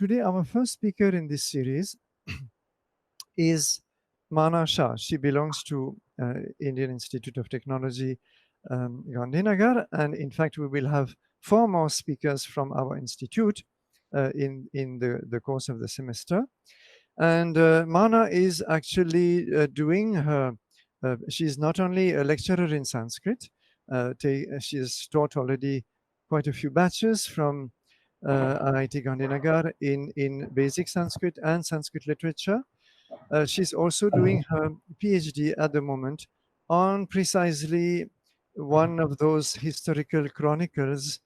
today our first speaker in this series is Mana Shah. She belongs to Indian Institute of Technology, Gandhinagar, and in fact we will have 4 more speakers from our institute in the course of the semester. And Mana is actually doing her, she's not only a lecturer in Sanskrit, she has taught already quite a few batches from IIT Gandhinagar in basic Sanskrit and Sanskrit literature. She's also doing her PhD at the moment on precisely one of those historical chronicles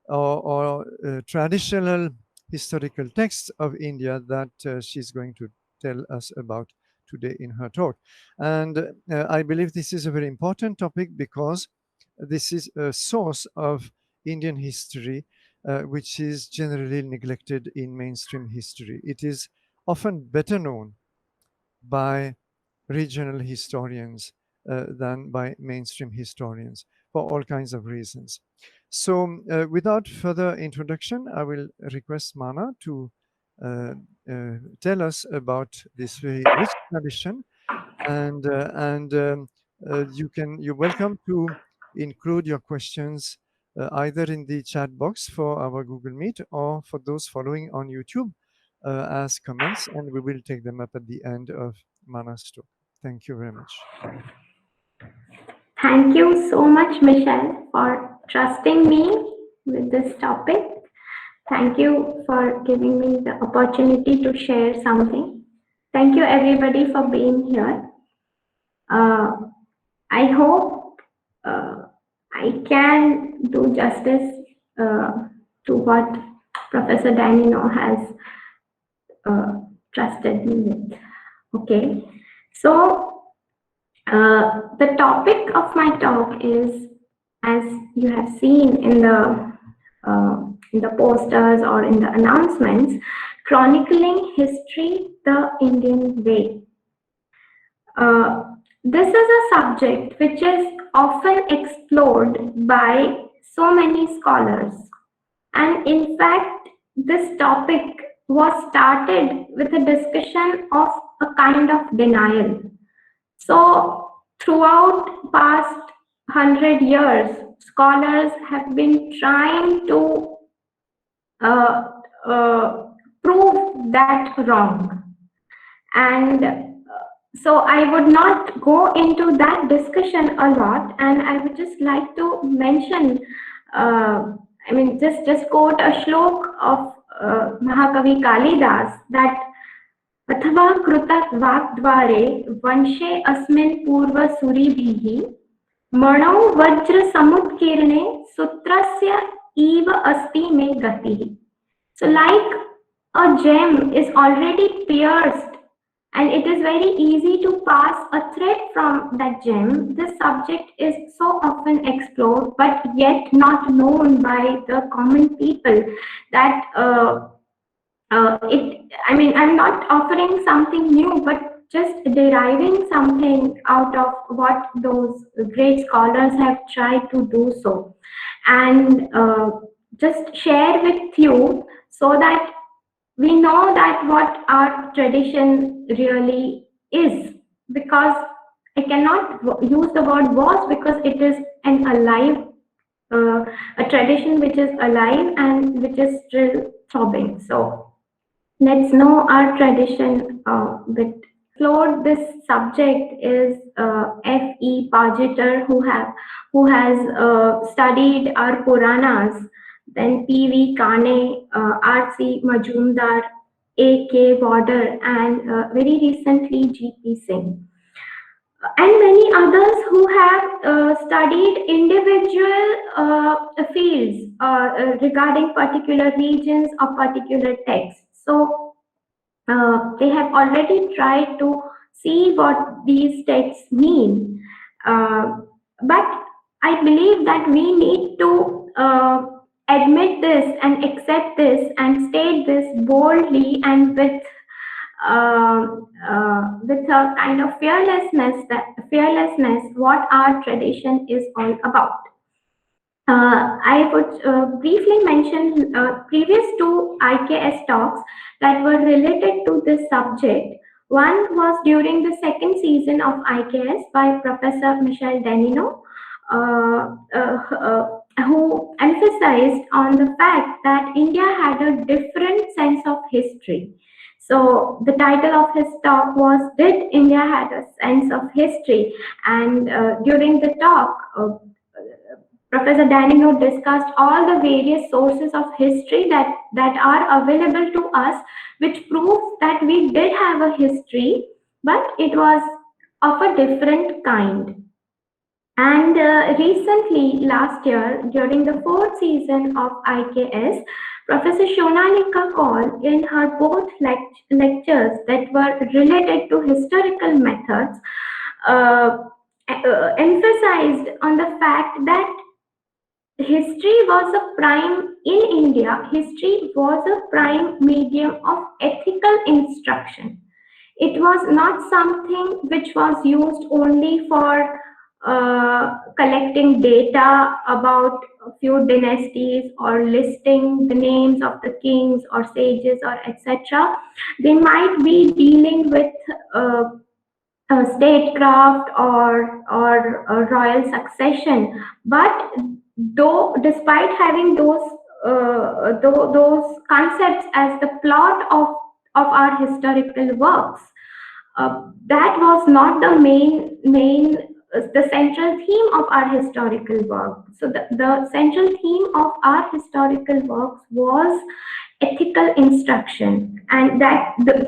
or traditional historical texts of India that she's going to tell us about today in her talk. And I believe this is a very important topic because this is a source of Indian history which is generally neglected in mainstream history. It is often better known by regional historians than by mainstream historians for all kinds of reasons. So without further introduction, I will request Mana to tell us about this very rich tradition, and you're welcome to include your questions either in the chat box for our Google Meet or for those following on YouTube as comments, and we will take them up at the end of Mana's talk. Thank you very much. Thank you so much, Michelle, for trusting me with this topic. Thank you for giving me the opportunity to share something. Thank you, everybody, for being here. I hope I can do justice to what Professor Danino has trusted me with. Okay, so the topic of my talk is, as you have seen in the posters or in the announcements, chronicling history the Indian way. This is a subject which is often explored by so many scholars, and in fact this topic was started with a discussion of a kind of denial. So throughout past 100 years, scholars have been trying to prove that wrong. And so I would not go into that discussion a lot, and I would just like to mention, just quote a shlok of Mahakavi Kalidas that अथवा कृतक वाग्द्वारे वंशे अस्मिन् पूर्व सूरिभिः मणौ वज्र समुत्कीर्णे सूत्रस्य इव अस्ति मे गतिः. So like a gem is already pierced and it is very easy to pass a thread from that gem, this subject is so often explored but yet not known by the common people that I'm not offering something new, but just deriving something out of what those great scholars have tried to do so, and just share with you so that we know that what our tradition really is. Because I cannot use the word was, because it is an alive, a tradition which is alive and which is still throbbing. So let's know our tradition bit. Explored this subject is F.E. Pajitar, who has studied our Puranas, then P.V. Kane, R.C. Majumdar, A.K. Warder, and very recently G.P. Singh. And many others who have studied individual fields regarding particular regions or particular texts. So they have already tried to see what these texts mean. But I believe that we need to admit this and accept this and state this boldly and with a kind of fearlessness what our tradition is all about. I would briefly mention previous two IKS talks. that were related to this subject. One was during the second season of IKS by Professor Michel Denino, who emphasized on the fact that India had a different sense of history. So the title of his talk was "Did India Had a Sense of History?" And during the talk, Professor Danino discussed all the various sources of history that are available to us, which proves that we did have a history, but it was of a different kind. And recently, last year, during the fourth season of IKS, Professor Shonalika Kaul, in her both lectures that were related to historical methods, emphasized on the fact that history was a prime, in India, history was a prime medium of ethical instruction. It was not something which was used only for collecting data about a few dynasties or listing the names of the kings or sages or etc. They might be dealing with statecraft or royal succession, but though despite having those concepts as the plot of our historical works, that was not the main the central theme of our historical work. So the central theme of our historical works was ethical instruction, and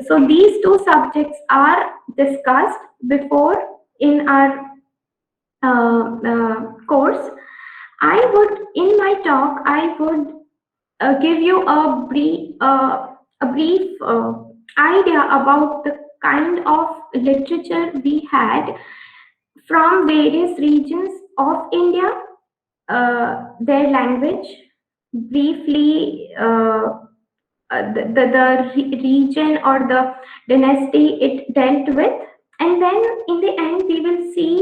so these two subjects are discussed before in our course. I would, in my talk, I would give you a brief idea about the kind of literature we had from various regions of India, their language, briefly the region or the dynasty it dealt with, and then in the end we will see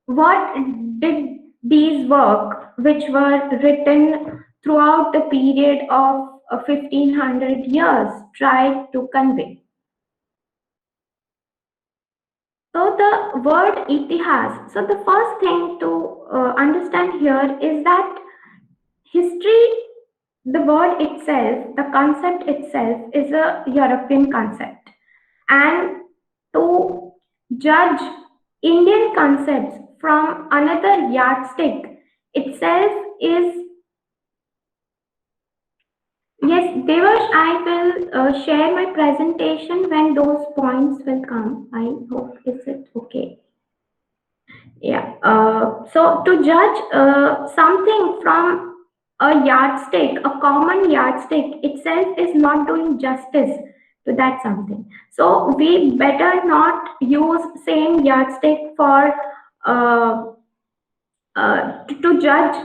what did these work which were written throughout the period of 1500 years try to convey. So the word itihas, so the first thing to understand here is that history, the word itself, the concept itself is a European concept, and to judge Indian concepts from another yardstick itself is, yes, Devash, I will share my presentation when those points will come. I hope, is it okay? Yeah. So to judge something from a yardstick, a common yardstick itself is not doing justice to that something. So we better not use same yardstick for to judge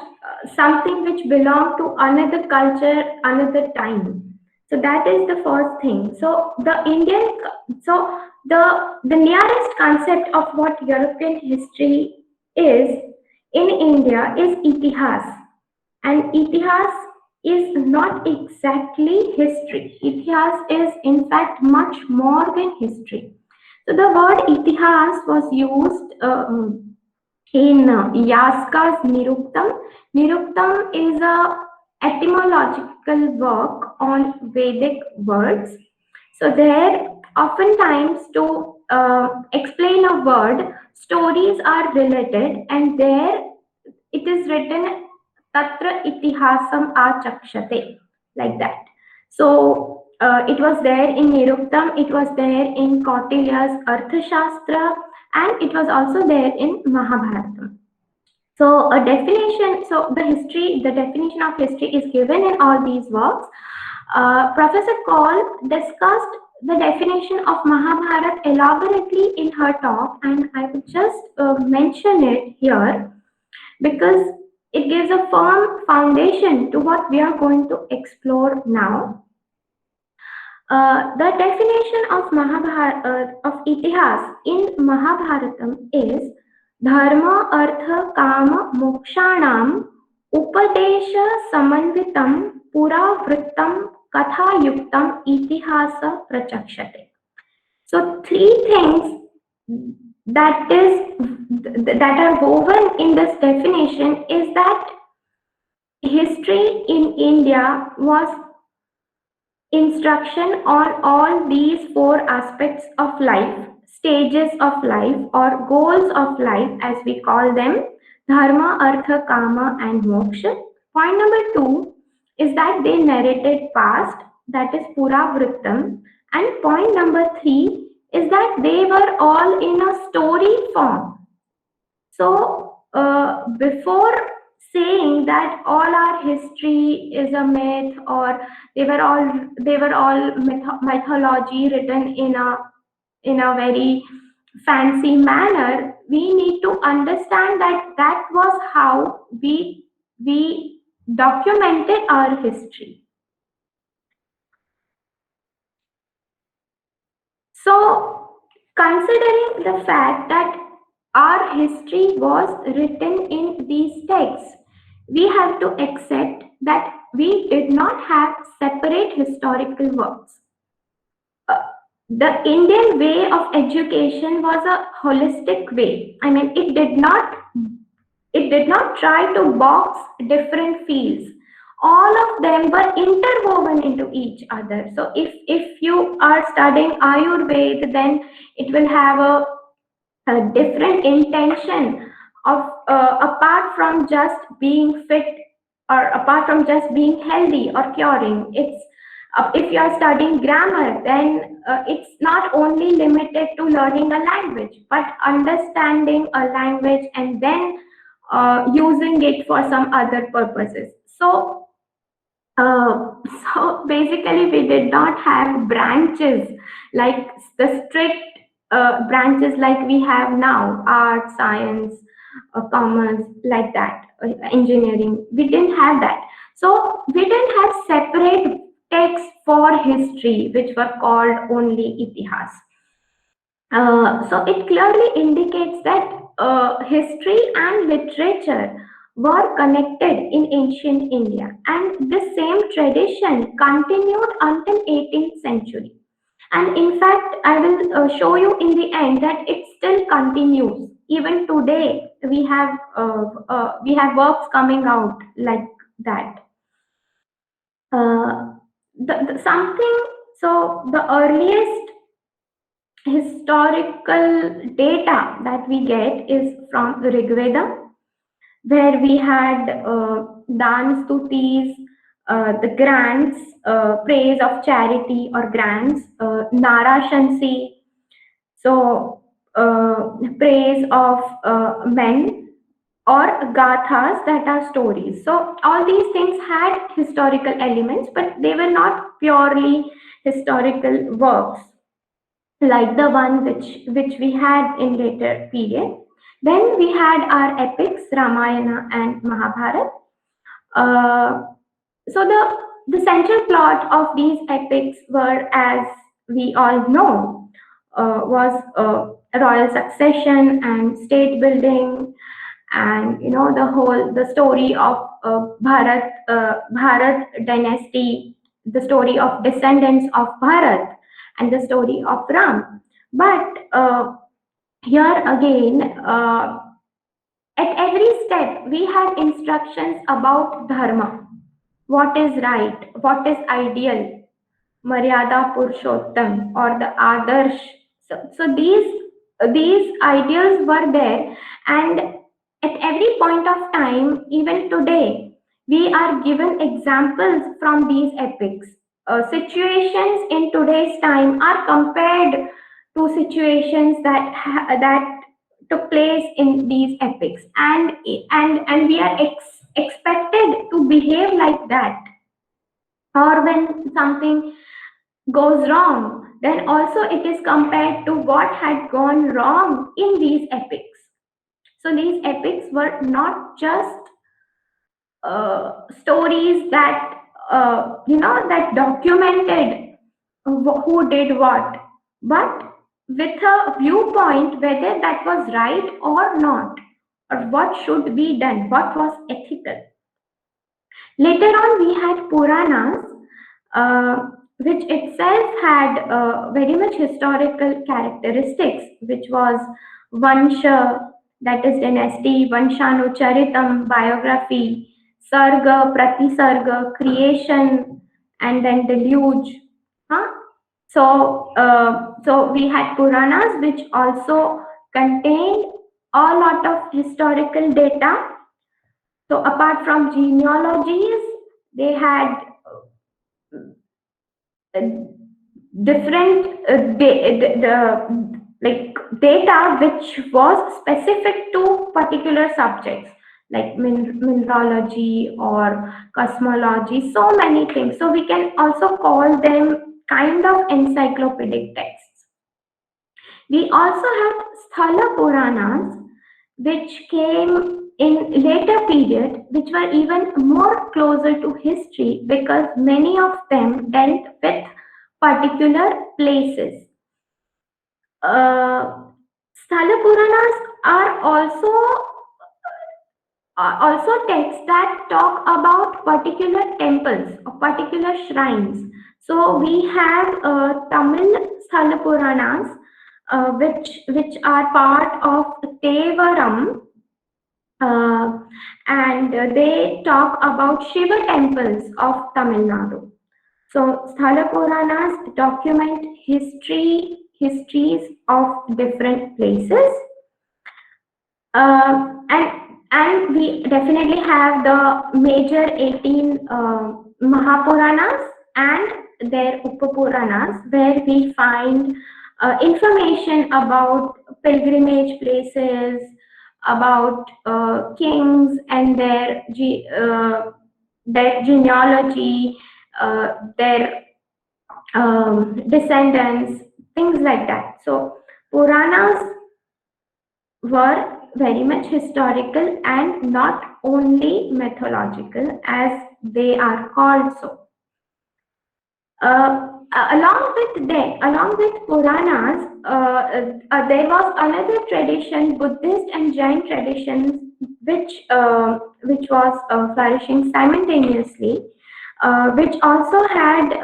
something which belong to another culture, another time. So that is the first thing. So the nearest concept of what European history is in India is itihas, and itihas is not exactly history. Itihas is in fact much more than history. So the word itihas was used in Yaska's Niruktam. Niruktam is a etymological work on Vedic words. So there, oftentimes to explain a word, stories are related, and there it is written Tatra itihasam achakshate, like that. So it was there in Niruktam, it was there in Kautilya's Arthashastra, and it was also there in Mahabharata. So a definition, so the definition of history is given in all these works. Professor Kaul discussed the definition of Mahabharata elaborately in her talk, and I will just mention it here because it gives a firm foundation to what we are going to explore now. The definition of of itihas in Mahabharatam is dharma, artha, kama, mokshanam, upadesha, samanvitam, pura, vrittam, katha yuktam itihasa prachakshate. So three things that are woven in this definition is that history in India was instruction on all these four aspects of life, stages of life, or goals of life, as we call them: dharma, artha, kama, and moksha. Point number two is that they narrated past, that is puravrittam. And point number three is that they were all in a story form. So, before saying that all our history is a myth, or they were all mythology written in a very fancy manner, we need to understand that that was how we documented our history. So, considering the fact that our history was written in these texts, we have to accept that we did not have separate historical works. Uh, the Indian way of education was a holistic way. I mean, it did not try to box different fields. All of them were interwoven into each other. So if you are studying Ayurveda, then it will have a different intention of, apart from just being fit, or apart from just being healthy or curing. It's if you are studying grammar, then it's not only limited to learning a language, but understanding a language and then using it for some other purposes. Uh, so basically, we did not have branches like the strict branches like we have now: art, science, commerce, like that, engineering. We didn't have that. So we didn't have separate texts for history, which were called only itihas. So it clearly indicates that history and literature were connected in ancient India, and this same tradition continued until 18th century. And in fact, I will show you in the end that it still continues. Even today, we have works coming out like that. Uh, something. So the earliest historical data that we get is from Rigveda, where we had dan stutis, the grants, praise of charity or grants, narashansi, so praise of men, or gathas, that are stories. So all these things had historical elements, but they were not purely historical works like the one which we had in later period. Then we had our epics, Ramayana and Mahabharata. Uh, so the central plot of these epics were, as we all know, was royal succession and state building, and the story of Bharat dynasty, the story of descendants of Bharat, and the story of Ram. But here again, at every step, we had instructions about dharma: what is right, what is ideal, Maryada Purushottam, or the Adarsh. So these ideals were there, and at every point of time, even today, we are given examples from these epics. Situations in today's time are compared to situations that took place in these epics, and we are expected to behave like that. Or when something goes wrong, then also it is compared to what had gone wrong in these epics. So these epics were not just stories that documented who did what, but with a viewpoint whether that was right or not, or what should be done, what was ethical. Later on, we had Puranas, which itself had very much historical characteristics, which was Vansha, that is dynasty, Vanshanucharitam, biography, Sarga, Pratisarga, creation, and then deluge. Huh? So we had Puranas, which also contained a lot of historical data. So apart from genealogies, they had different like data which was specific to particular subjects like mineralogy or cosmology, so many things. So we can also call them kind of encyclopedic texts. We also had Sthala Puranas, which came in later period, which were even more closer to history because many of them dealt with particular places. Sthala Puranas are also texts that talk about particular temples or particular shrines. So we have Tamil Sthala Puranas, which are part of Tevaram, and they talk about Shiva temples of Tamil Nadu. So Sthala Puranas document histories of different places, and we definitely have the major 18 Mahapuranas and their Upapuranas, where we find information about pilgrimage places, about kings and their genealogy, their descendants, things like that. So Puranas were very much historical and not only mythological as they are called so. Along with Puranas, there was another tradition, Buddhist and Jain traditions, which was flourishing simultaneously, which also had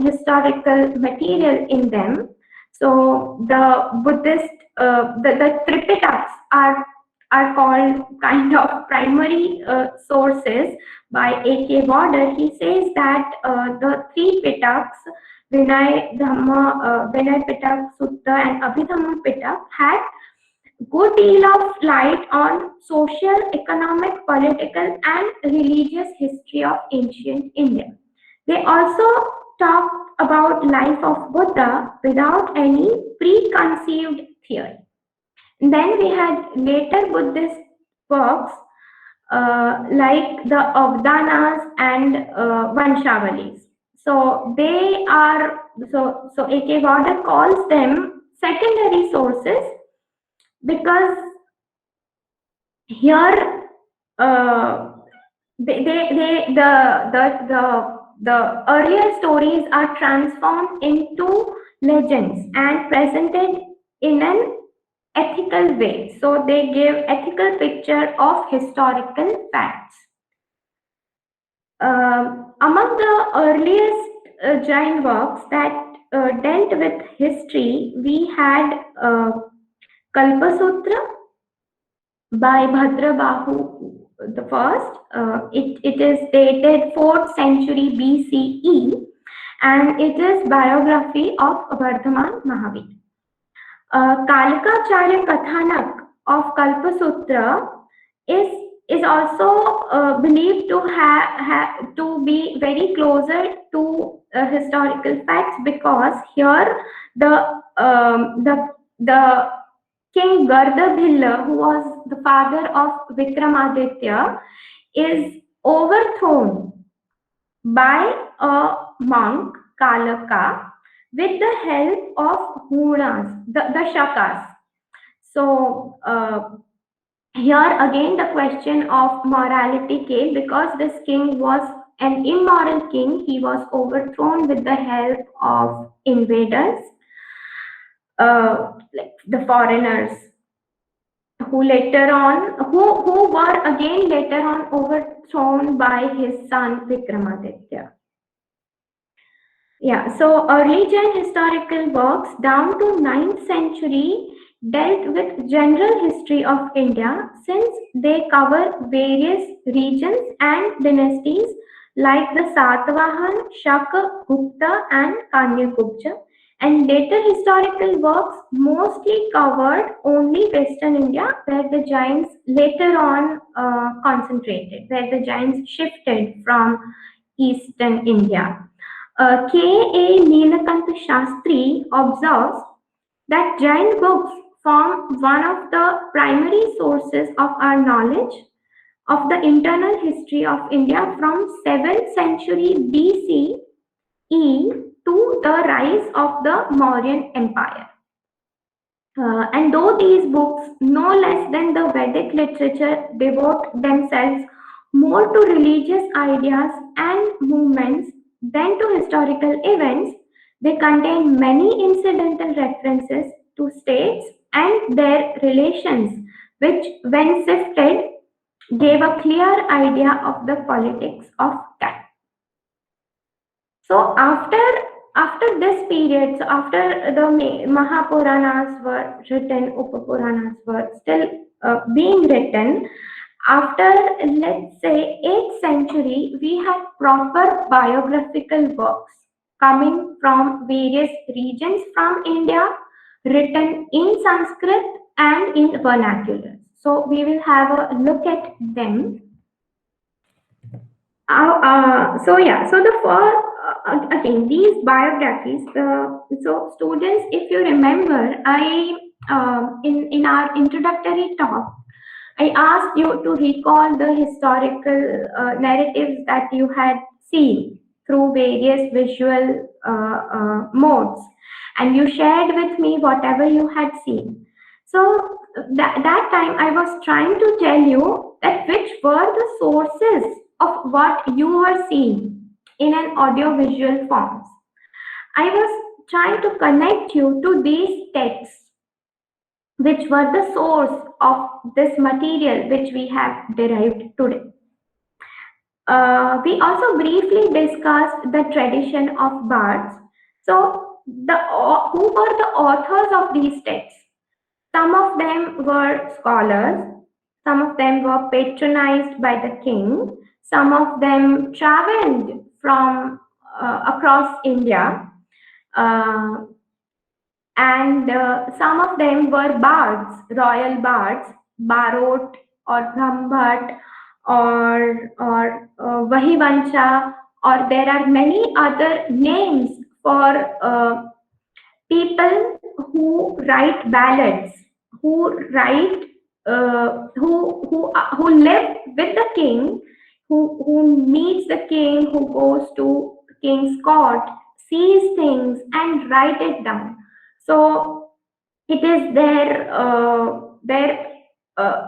historical material in them. So the Buddhist, the Tripitaks are called kind of primary sources by A.K. Warder. He says that the three Pitaks, Vinay Pitak, Sutta, and Abhidhamma Pitak, had good deal of light on social, economic, political, and religious history of ancient India. They also talk about life of Buddha without any preconceived theory. And then we had later Buddhist works like the Avdanas and Vanshavalis. So they are so A.K. Warder calls them secondary sources because here the earlier stories are transformed into legends and presented in an ethical way. So they give ethical picture of historical facts. Among the earliest Jain works that dealt with history, we had Kalpasutra by Bhadrabahu the first. It is dated 4th century BCE, and it is biography of Vardhaman Mahavir. Kalakacharya Kathanak of Kalpasutra is also believed to be very closer to historical facts, because here the King Gardabhilla, who was the father of Vikramaditya, is overthrown by a monk, Kalaka, with the help of Hunas, the Shakas. So here again the question of morality came, because this king was an immoral king. He was overthrown with the help of invaders, like the foreigners, who were again later on overthrown by his son Vikramaditya. Yeah, so early Jain historical works down to 9th century dealt with general history of India since they cover various regions and dynasties like the Satavahan, Shaka, Gupta and Kanyagupta. And later historical works mostly covered only Western India where the Jains later on concentrated, where the Jains shifted from Eastern India. K.A. Nilakanta Shastri observes that Jain books form one of the primary sources of our knowledge of the internal history of India from 7th century BCE to the rise of the Mauryan Empire. And though these books, no less than the Vedic literature, devote themselves more to religious ideas and movements than to historical events, they contain many incidental references to states and their relations, which, when sifted, gave a clear idea of the politics of time. So after this period, so after the Mahapuranas were written, Upapuranas were still being written. After, let's say, 8th century, we had proper biographical works coming from various regions from India, written in Sanskrit and in vernacular. So we will have a look at them. So the first, again, these biographies. So students, if you remember, I in our introductory talk, I asked you to recall the historical narratives that you had seen through various visual modes, and you shared with me whatever you had seen. So that time I was trying to tell you that which were the sources of what you were seeing in an audio-visual forms. I was trying to connect you to these texts which were the source of this material which we have derived today. We also briefly discussed the tradition of bards. So, who were the authors of these texts? Some of them were scholars, some of them were patronized by the king, some of them traveled from across India, uh, and some of them were bards, royal bards, Barot or Brahmbhat or Vahivancha, or there are many other names for people who write ballads, who write, who live with the king, who meets the king, who goes to king's court, sees things and write it down. So it is uh,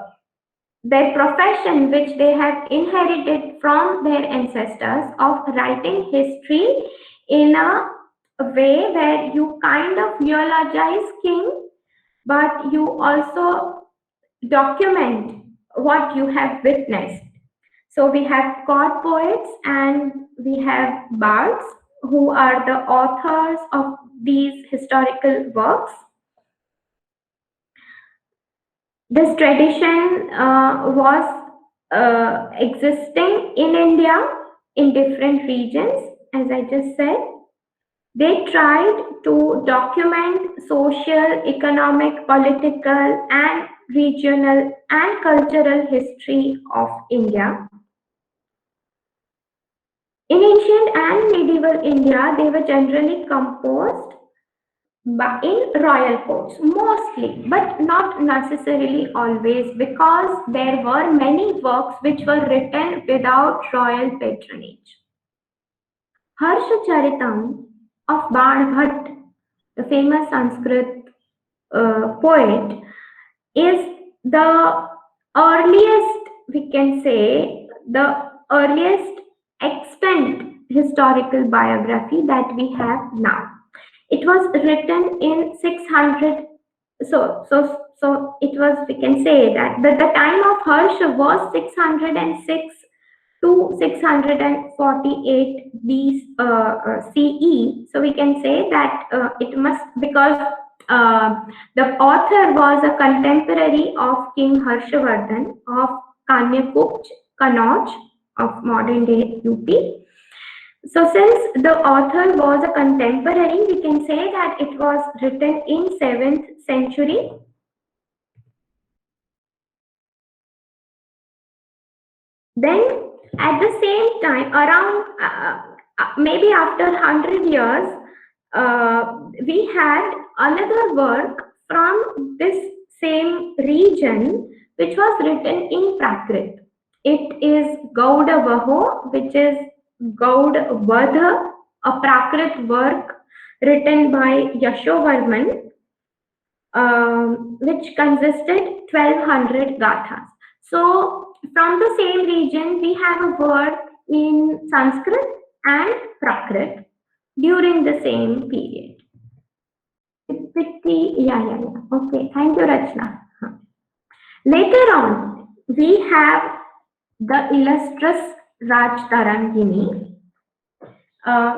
their profession which they have inherited from their ancestors of writing history in a way where you kind of eulogize king, but you also document what you have witnessed. So we have court poets and we have bards who are the authors of these historical works. This tradition was existing in India in different regions, as I just said. They tried to document social, economic, political, and regional and cultural history of India. In ancient and medieval India, they were generally composed in royal courts, mostly, but not necessarily always, because there were many works which were written without royal patronage. Harshacharitam of Bhanbhat, the famous Sanskrit poet, is the earliest, we can say, the earliest extant historical biography that we have now. It was written in 600. So it was, we can say that the time of Harsha was 606 to 648 CE. So we can say that it must, because the author was a contemporary of King Harshavardhan of Kanyakuch, Kannauj of modern day UP. So since the author was a contemporary, we can say that it was written in 7th century. Then at the same time, around maybe after 100 years, we had another work from this same region which was written in Prakrit. It is Gauda Vaho, which is Gaud Vadha, a Prakrit work written by Yashovarman, which consisted 1200 gathas. So from the same region, we have a word in Sanskrit and Prakrit during the same period. Yeah. Okay, thank you, Rachna. Later on, we have the illustrious Raj Tarangini,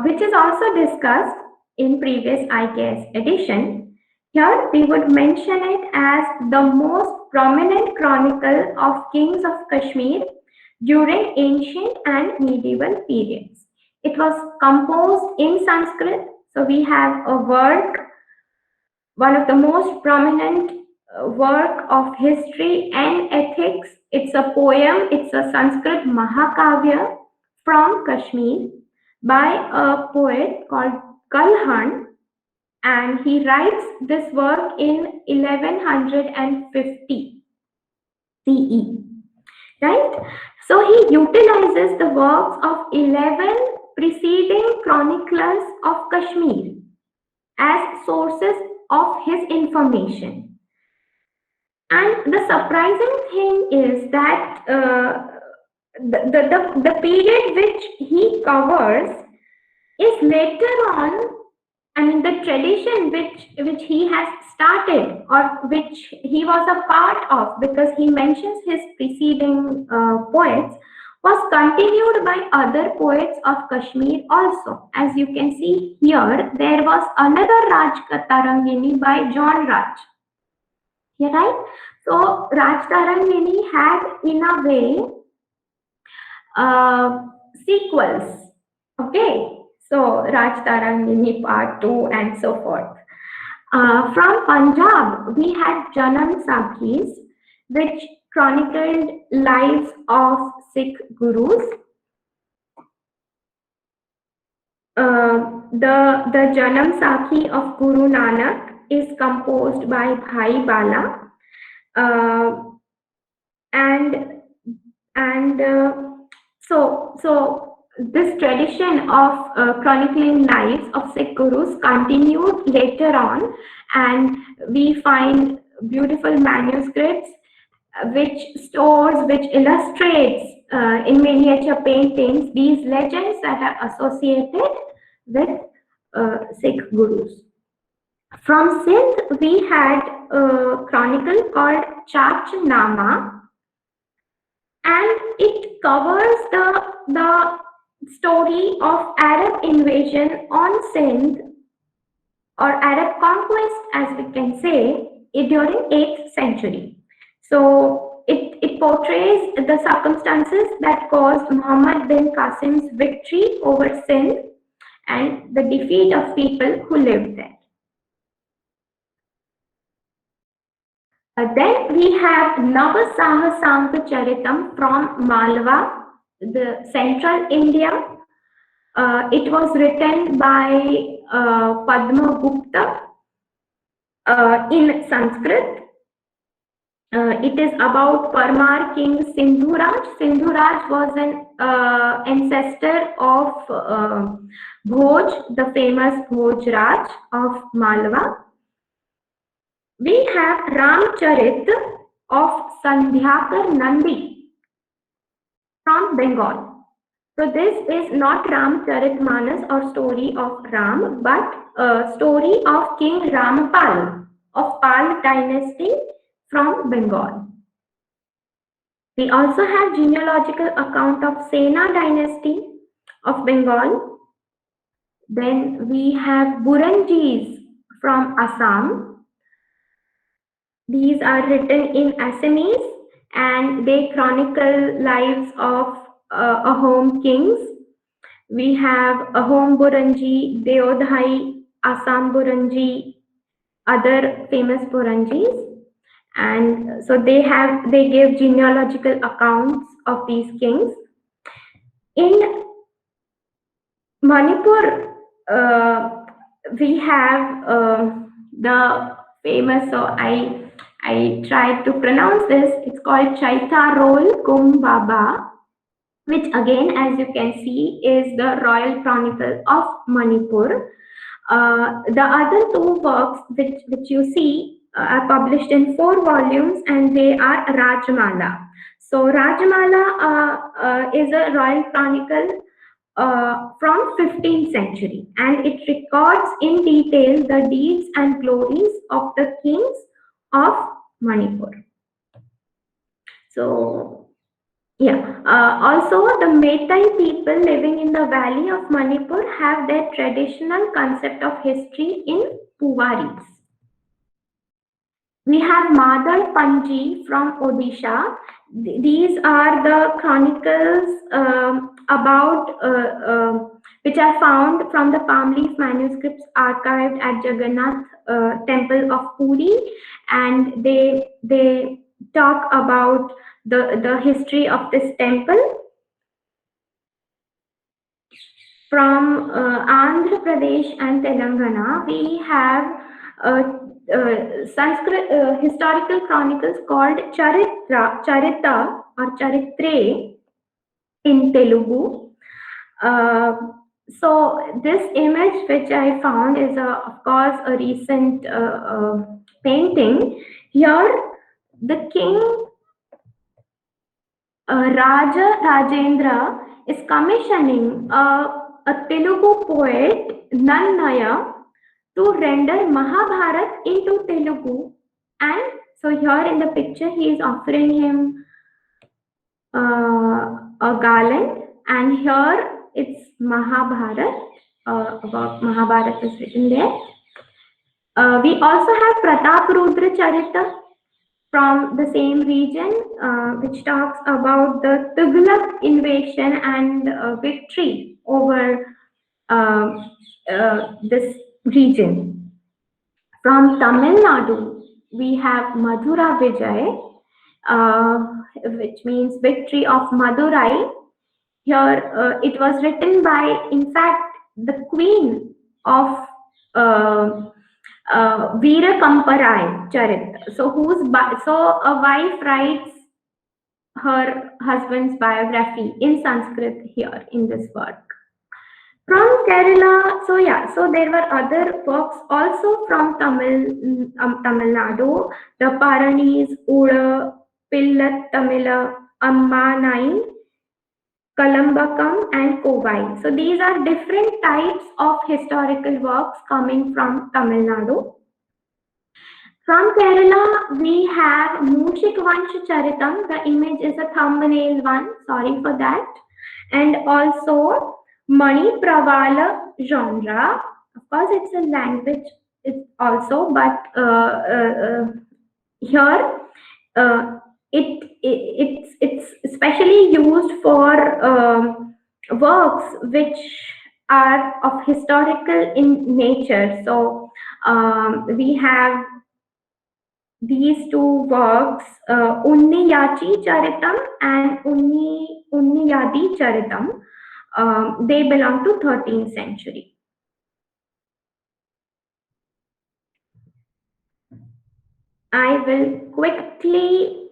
which is also discussed in previous IKS edition. Here we would mention it as the most prominent chronicle of kings of Kashmir during ancient and medieval periods. It was composed in Sanskrit, so we have a work, one of the most prominent work of history and ethics. It's a poem, it's a Sanskrit Mahakavya from Kashmir by a poet called Kalhan, and he writes this work in 1150 CE, right? So he utilizes the works of 11 preceding chroniclers of Kashmir as sources of his information. And the surprising thing is that the period which he covers is later on, I mean, the tradition which he has started or which he was a part of, because he mentions his preceding poets, was continued by other poets of Kashmir also. As you can see here, there was another Raj Tarangini by John Raj. Yeah, right? So Raj Tarangini had, in a way, sequels. Okay. So Raj Tarangini Part 2 and so forth. From Punjab, we had Janam Sakhis, which chronicled lives of Sikh gurus. The Janam Sakhi of Guru Nanak is composed by Bhai Bala, so this tradition of chronicling lives of Sikh gurus continued later on, and we find beautiful manuscripts which illustrates in miniature paintings these legends that are associated with Sikh gurus. From Sindh, we had a chronicle called Chach Nama, and it covers the story of Arab invasion on Sindh, or Arab conquest, as we can say, during 8th century. So it portrays the circumstances that caused Muhammad bin Qasim's victory over Sindh and the defeat of people who lived there. Then we have Navasahasanka Charitam from Malwa, the central India. It was written by Padma Gupta in Sanskrit. It is about Parmar king Sindhuraj. Sindhuraj was an ancestor of Bhoj, the famous Bhoj Raj of Malwa. We have Ramcharit of Sandhyakar Nandi from Bengal. So this is not Ramcharitmanas or story of Ram, but a story of King Ramapal of Pal dynasty from Bengal. We also have genealogical account of Sena dynasty of Bengal. Then we have Buranjis from Assam. These are written in Assamese and they chronicle lives of Ahom kings. We have Ahom Buranji, Deodhai, Assam Buranji, other famous Buranjis. And so they give genealogical accounts of these kings. In Manipur, we have the famous, so I tried to pronounce this, it's called Chaita Roll Kum Baba, which again, as you can see, is the Royal Chronicle of Manipur. The other two works which you see are published in 4 volumes and they are Rajmala. So Rajmala is a royal chronicle from 15th century and it records in detail the deeds and glories of the kings of Manipur. So yeah, also the Meitei people living in the valley of Manipur have their traditional concept of history in Puwaris. We have Madar Panji from Odisha. These are the chronicles which are found from the palm leaf manuscripts archived at Jagannath Temple of Puri, and they talk about the history of this temple. From Andhra Pradesh and Telangana, we have Sanskrit historical chronicles called Charita or Charitre in Telugu. So this image which I found is of course a recent painting. Here the king Raja Rajendra is commissioning a Telugu poet Nannaya to render Mahabharat into Telugu, and so here in the picture he is offering him a garland, and here it's Mahabharat, about Mahabharat is written there. We also have Pratap Rudra Charita from the same region, which talks about the Tughlaq invasion and victory over this region. From Tamil Nadu, we have Madhura Vijay, which means victory of Madurai. Here, it was written by, in fact, the queen of Veera Kamparai Charit. So, a wife writes her husband's biography in Sanskrit here in this work. From Kerala, so there were other works also from Tamil Nadu, the Paranis, Uda, Pillat Tamila, Ammanai, Kalambakam and Kovai. So these are different types of historical works coming from Tamil Nadu. From Kerala, we have Mushik Vansh Charitam. The image is a thumbnail one, sorry for that. And also Mani Pravala genre. Of course, it's a language it's also, but here it's especially used for works which are of historical in nature. So we have these two works, Unniyachi Charitam and Unniyadi Charitam. They belong to 13th century. I will quickly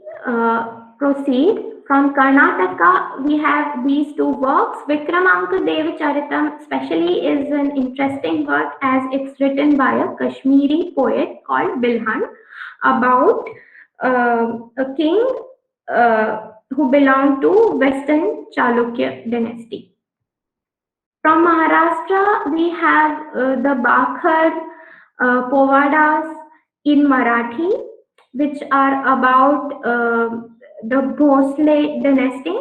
proceed. From Karnataka, we have these two works. Vikramanka Devi Charitam especially is an interesting work as it's written by a Kashmiri poet called Bilhan about a king who belonged to Western Chalukya dynasty. From Maharashtra, we have the Bakhar Povadas in Marathi, which are about the Bhosle dynasty,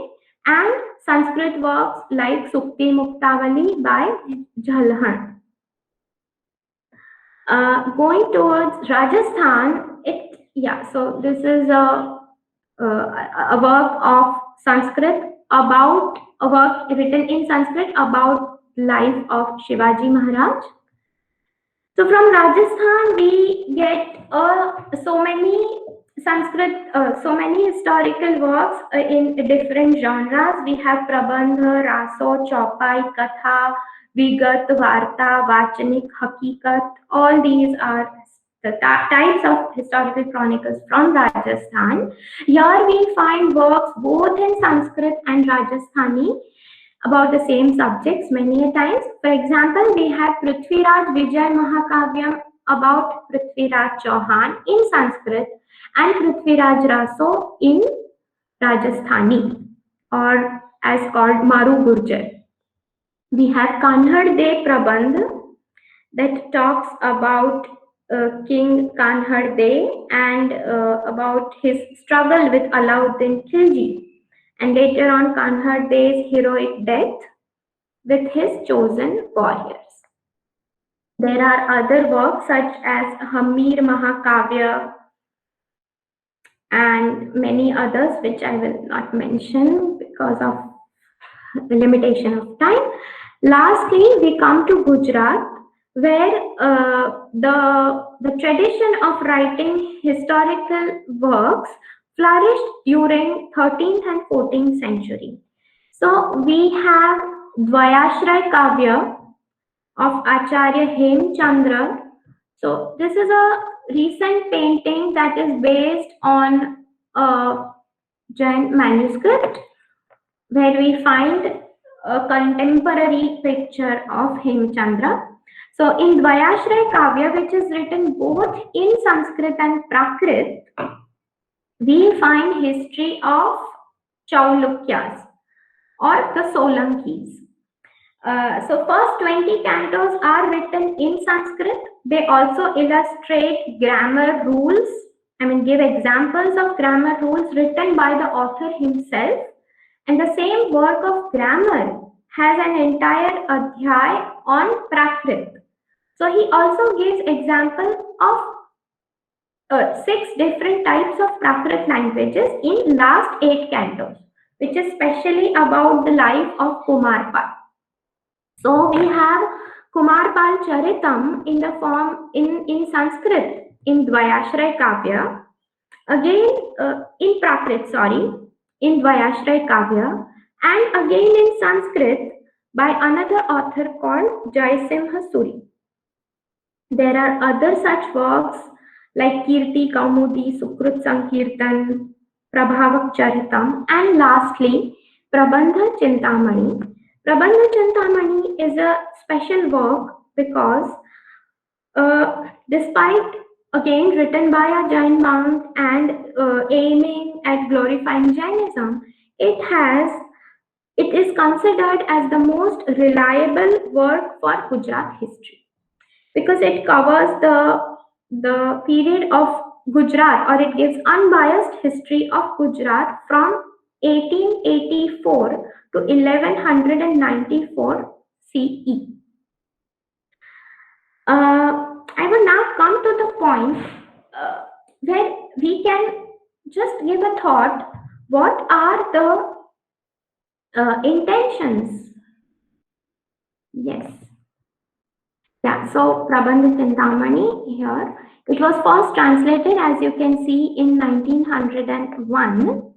and Sanskrit works like Sukti Muktavali by Jhalhan. Going towards Rajasthan, so this is a work of Sanskrit about a work written in Sanskrit about life of Shivaji Maharaj. So from Rajasthan we get so many so many historical works in different genres. We have Prabandha, Raso, Chaupai, Katha, Vigat, Varta, Vachanik, Hakikat. All these are the types of historical chronicles from Rajasthan. Here we find works both in Sanskrit and Rajasthani about the same subjects many a times. For example, we have Prithviraj Vijay Mahakavyam about Prithviraj Chauhan in Sanskrit and Prithviraj Raso in Rajasthani, or as called Maru Gurjar. We have Kanhad De Prabandh that talks about King Kanhad De and about his struggle with Alauddin Khilji, and later on Kanhad De's heroic death with his chosen warriors. There are other works such as Hamir Mahakavya and many others which I will not mention because of the limitation of time. Lastly, we come to Gujarat, where the tradition of writing historical works flourished during 13th and 14th century. So we have Dvayashray Kavya of Acharya Hemchandra. So this is a recent painting that is based on a Jain manuscript where we find a contemporary picture of Hemchandra. So in Dvayashray Kavya, which is written both in Sanskrit and Prakrit, we find history of Chaulukyas or the Solankis. So first 20 cantos are written in Sanskrit. They also illustrate grammar rules, give examples of grammar rules written by the author himself. And the same work of grammar has an entire adhyay on Prakrit. So he also gives example of 6 different types of Prakrit languages in last 8 cantos, which is specially about the life of Kumarpal. So we have Kumarpal Charitam in the form in Sanskrit in Dvayashray Kavya, again in Prakrit, in Dvayashray Kavya, and again in Sanskrit by another author called Jaisimha Suri. There are other such works like Kirti Kaumudi, Sukrut Sankirtan, Prabhavak Charitam, and lastly Prabandha Chintamani. Prabandha Chintamani is a special work because despite again written by a Jain monk and aiming at glorifying Jainism, it is considered as the most reliable work for Gujarat history because it covers the period of Gujarat, or it gives unbiased history of Gujarat from 1884 to 1194 CE. I will now come to the point where we can just give a thought. What are the intentions? Yes. Yeah, so Prabandha Chintamani here. It was first translated, as you can see, in 1901.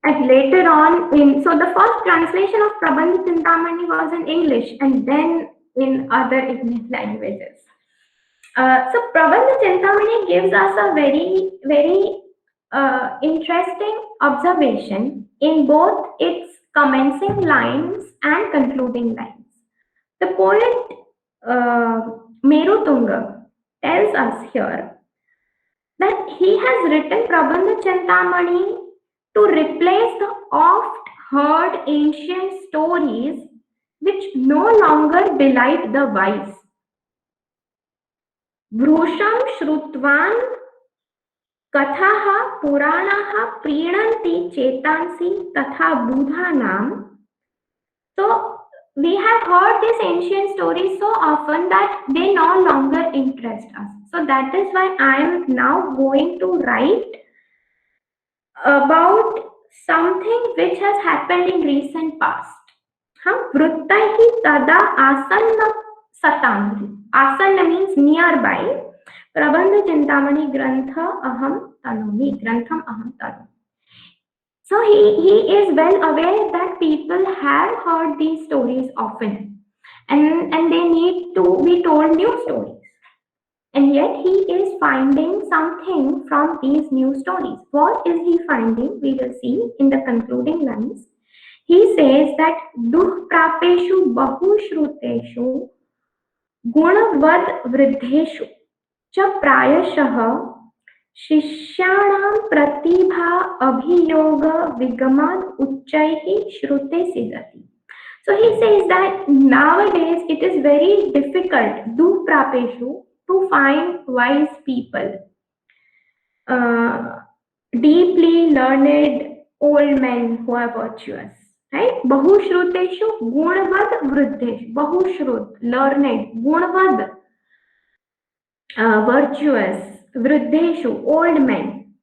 And later on, so the first translation of Prabandha Chintamani was in English and then in other English languages. So Prabandha Chintamani gives us a very, very interesting observation in both its commencing lines and concluding lines. The poet Merutunga tells us here that he has written Prabandha Chintamani to replace the oft heard ancient stories which no longer delight the wise. Bhrusham Shrutvan Kathaha Puranaha Prinanti Chetansi Tatha Buddhanam. So we have heard these ancient stories so often that they no longer interest us. So that is why I am now going to write about something which has happened in recent past. Vruttaihi tada asanna satamri. Asanna means nearby. Prabandha Chintamani Grantha Aham Tanumi. Grantham Aham Tanumi. So he is well aware that people have heard these stories often, and they need to be told new stories. And yet he is finding something from these new stories. What is he finding? We will see in the concluding lines. He says that duhprapeshu bahushruteshu gunavad vriddheshu cha prayashah शिष्याणां प्रतिभा अभियोग विगमान उच्चैहि श्रुते सिद्धति. So he says that nowadays it is very difficult, duprapeshu, to find wise people, deeply learned old men who are virtuous. Right? Bahushruteshu gunavad vruddheshu. Bahushrut, learned, gunavad, virtuous, vruddheshu, old men.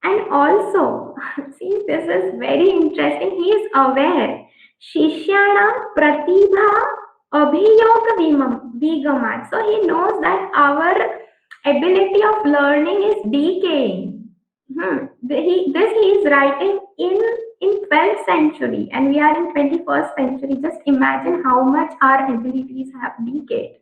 And also, see, this is very interesting. He is aware. Shishyana pratibha abhiyoga vigamat. So he knows that our ability of learning is decaying. This he is writing in 12th century, and we are in 21st century. Just imagine how much our abilities have decayed.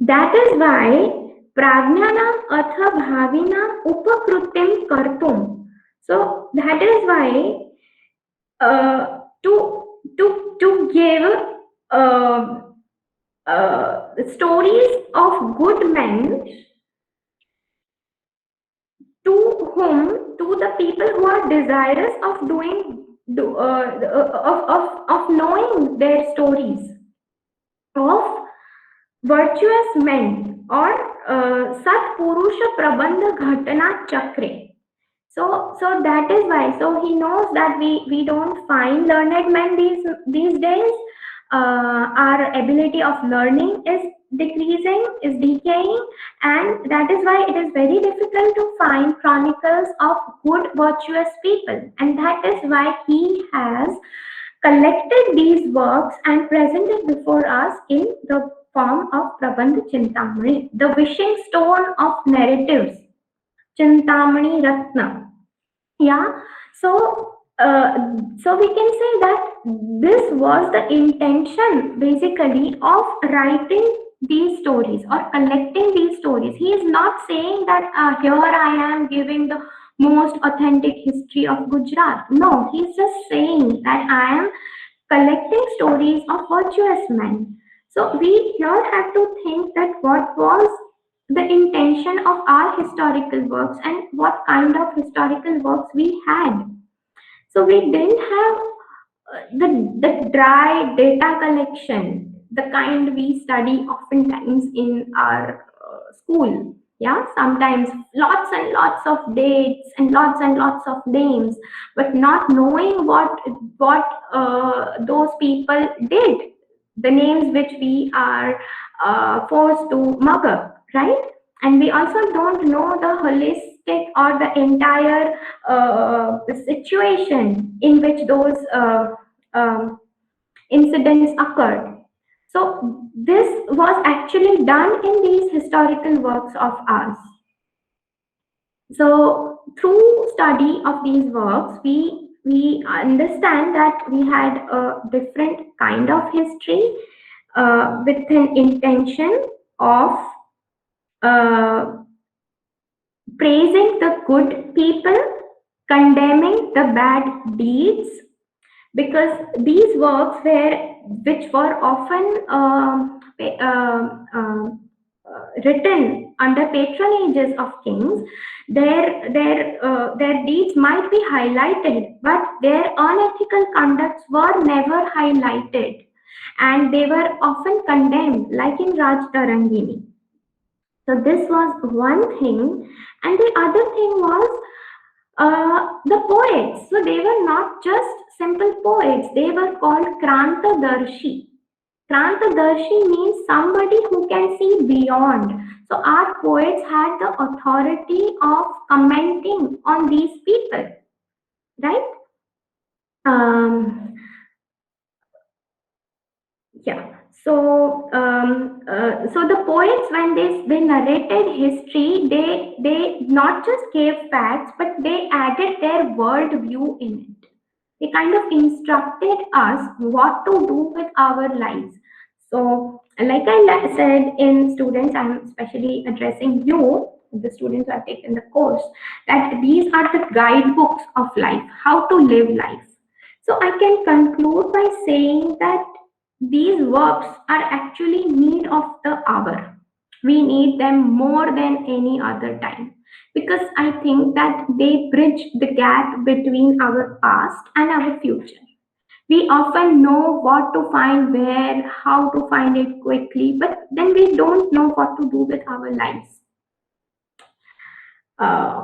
That is why prajnanam atha bhavinam upakrutim kartum. So that is why to give stories of good men to the people who are desirous of of knowing their stories of virtuous men or Sat Purusha Prabandha Ghatana Chakre. So that is why. So he knows that we don't find learned men these days. Our ability of learning is decreasing, is decaying, and that is why it is very difficult to find chronicles of good virtuous people. And that is why he has collected these works and presented before us in the form of Prabandha Chintamani, the wishing stone of narratives, Chintamani Ratna. Yeah, so we can say that this was the intention basically of writing these stories or collecting these stories. He is not saying that here I am giving the most authentic history of Gujarat. No, he's just saying that I am collecting stories of virtuous men. So we here have to think that what was the intention of our historical works and what kind of historical works we had. So we didn't have the dry data collection, the kind we study oftentimes in our school. Yeah, sometimes lots and lots of dates and lots of names, but not knowing what those people did, the names which we are forced to mug up, right? And we also don't know the holistic or the entire situation in which those incidents occurred. So this was actually done in these historical works of ours. So through study of these works, we understand that we had a different kind of history with an intention of praising the good people, condemning the bad deeds, because these works which were often written under patronages of kings, their deeds might be highlighted, but their unethical conducts were never highlighted, and they were often condemned, like in Raj Tarangini. So this was one thing, and the other thing was the poets. So they were not just simple poets; they were called Krantadarshi. Krantadarshi means somebody who can see beyond. So our poets had the authority of commenting on these people, right? Um, yeah. So the poets, when they narrated history, they not just gave facts, but they added their worldview in it. They kind of instructed us what to do with our lives. So, like I said, in students, I'm especially addressing you, the students who have taken the course, that these are the guidebooks of life, how to live life. So, I can conclude by saying that these works are actually need of the hour. We need them more than any other time, because I think that they bridge the gap between our past and our future. We often know what to find where, how to find it quickly, but then we don't know what to do with our lives.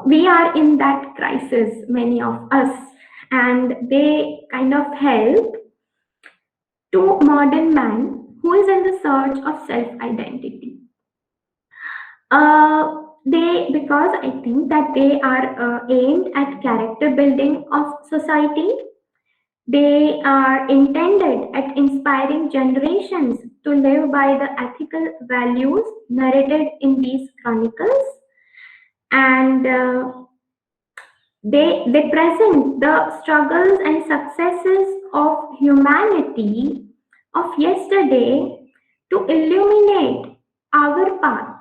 We are in that crisis, many of us, and they kind of help to modern man who is in the search of self identity. They, because I think that they are aimed at character building of society. They are intended at inspiring generations to live by the ethical values narrated in these chronicles, and they present the struggles and successes of humanity of yesterday to illuminate our path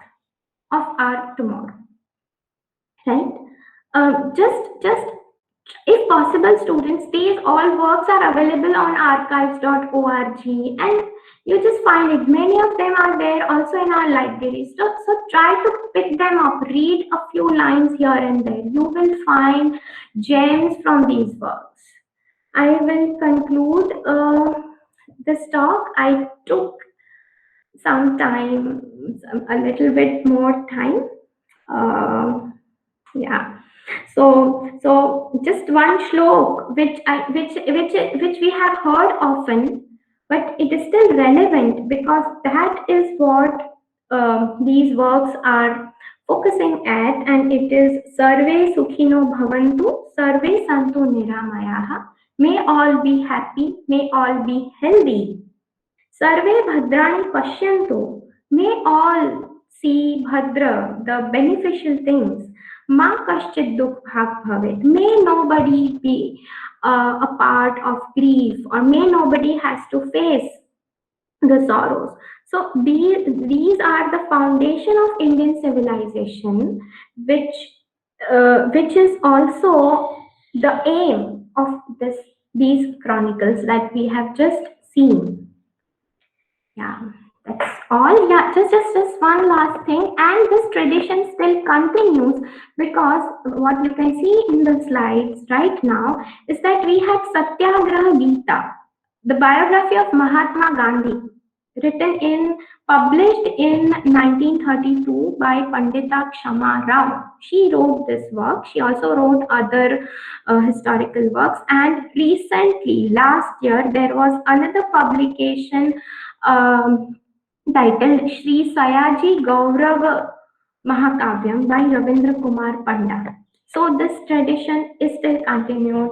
of our tomorrow, right? Just if possible, students, these all works are available on archives.org, and you just find it. Many of them are there also in our libraries. So try to pick them up, read a few lines here and there. You will find gems from these works. I will conclude this talk. I took some time, a little bit more time. Yeah. So just one shlok which we have heard often, but it is still relevant because that is what these works are focusing at, and it is Sarve Sukhino Bhavantu, Sarve Santu Niramayaha. May all be happy, may all be healthy. Sarve Bhadrani Pashyantu. May all see Bhadra, the beneficial things. Ma Kaschit Dukh Bhag Bhavet. May nobody be a part of grief, or may nobody has to face the sorrows. So these are the foundation of Indian civilization, which is also the aim of these chronicles that we have just seen. Yeah, that's all. Yeah, just one last thing, and this tradition still continues, because what you can see in the slides right now is that we had Satyagraha Gita, the biography of Mahatma Gandhi, published in 1932 by Pandita Kshama Rao. She wrote this work. She also wrote other historical works, and recently, last year, there was another publication titled Shri Sayaji Gaurav Mahakavyam by Ravindra Kumar Panda. So this tradition is still continued.